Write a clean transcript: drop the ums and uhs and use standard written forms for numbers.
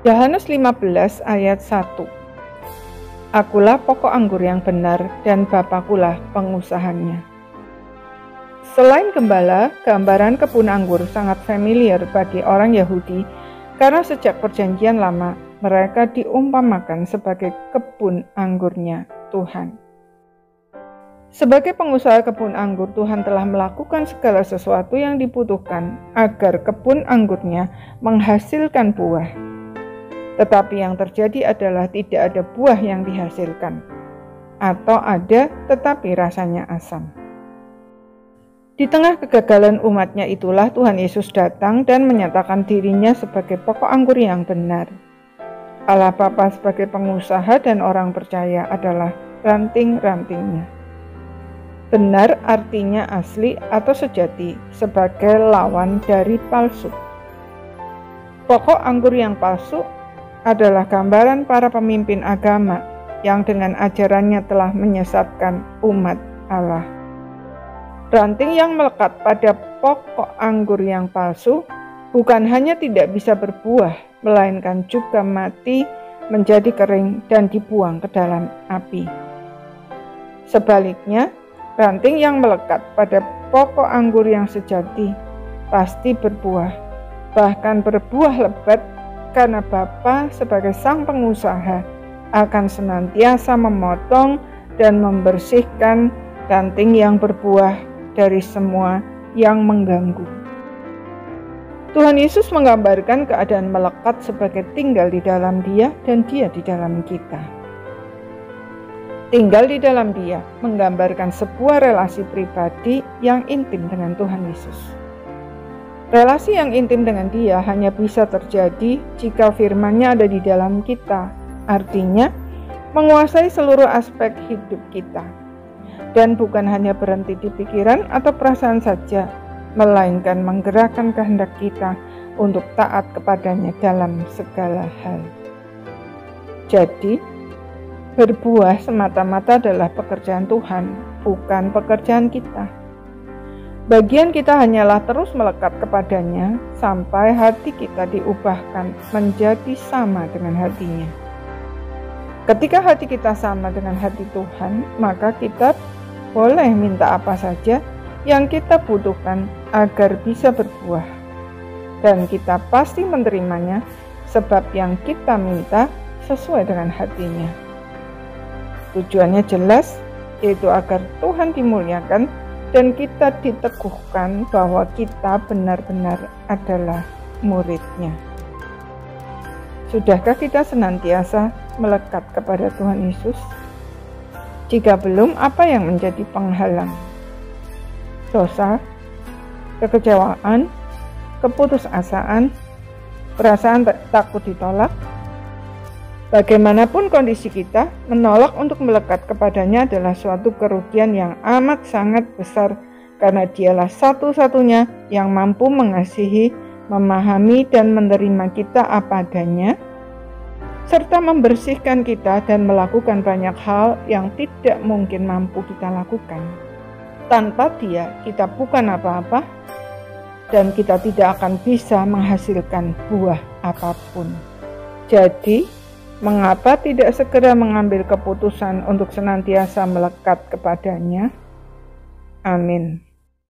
Yohanes 15 ayat 1. Akulah pokok anggur yang benar dan Bapakulah pengusahanya. Selain gembala, gambaran kebun anggur sangat familiar bagi orang Yahudi karena sejak Perjanjian Lama mereka diumpamakan sebagai kebun anggurnya Tuhan. Sebagai pengusaha kebun anggur, Tuhan telah melakukan segala sesuatu yang dibutuhkan agar kebun anggurnya menghasilkan buah. Tetapi yang terjadi adalah tidak ada buah yang dihasilkan, atau ada tetapi rasanya asam. Di tengah kegagalan umatnya itulah Tuhan Yesus datang dan menyatakan dirinya sebagai pokok anggur yang benar. Allah Bapa sebagai pengusaha dan orang percaya adalah ranting-rantingnya. Benar artinya asli atau sejati sebagai lawan dari palsu. Pokok anggur yang palsu adalah gambaran para pemimpin agama yang dengan ajarannya telah menyesatkan umat Allah. Ranting yang melekat pada pokok anggur yang palsu bukan hanya tidak bisa berbuah, melainkan juga mati, menjadi kering dan dibuang ke dalam api. Sebaliknya, ranting yang melekat pada pokok anggur yang sejati pasti berbuah, bahkan berbuah lebat, karena Bapa sebagai sang pengusaha akan senantiasa memotong dan membersihkan ranting yang berbuah dari semua yang mengganggu. Tuhan Yesus menggambarkan keadaan melekat sebagai tinggal di dalam Dia dan Dia di dalam kita. Tinggal di dalam Dia menggambarkan sebuah relasi pribadi yang intim dengan Tuhan Yesus. Relasi yang intim dengan Dia hanya bisa terjadi jika firman-Nya ada di dalam kita, artinya menguasai seluruh aspek hidup kita. Dan bukan hanya berhenti di pikiran atau perasaan saja, melainkan menggerakkan kehendak kita untuk taat kepadanya dalam segala hal. Jadi, berbuah semata-mata adalah pekerjaan Tuhan, bukan pekerjaan kita. Bagian kita hanyalah terus melekat kepadanya sampai hati kita diubahkan menjadi sama dengan hatinya. Ketika hati kita sama dengan hati Tuhan, maka kita boleh minta apa saja yang kita butuhkan agar bisa berbuah. Dan kita pasti menerimanya sebab yang kita minta sesuai dengan hatinya. Tujuannya jelas, yaitu agar Tuhan dimuliakan dan kita diteguhkan bahwa kita benar-benar adalah murid-Nya. Sudahkah kita senantiasa melekat kepada Tuhan Yesus? Jika belum, apa yang menjadi penghalang? Dosa, kekecewaan, keputusasaan, perasaan takut ditolak. Bagaimanapun kondisi kita, menolak untuk melekat kepadanya adalah suatu kerugian yang amat sangat besar karena Dialah satu-satunya yang mampu mengasihi, memahami dan menerima kita apa adanya, serta membersihkan kita dan melakukan banyak hal yang tidak mungkin mampu kita lakukan. Tanpa Dia, kita bukan apa-apa dan kita tidak akan bisa menghasilkan buah apapun. Jadi, mengapa tidak segera mengambil keputusan untuk senantiasa melekat kepadanya? Amin.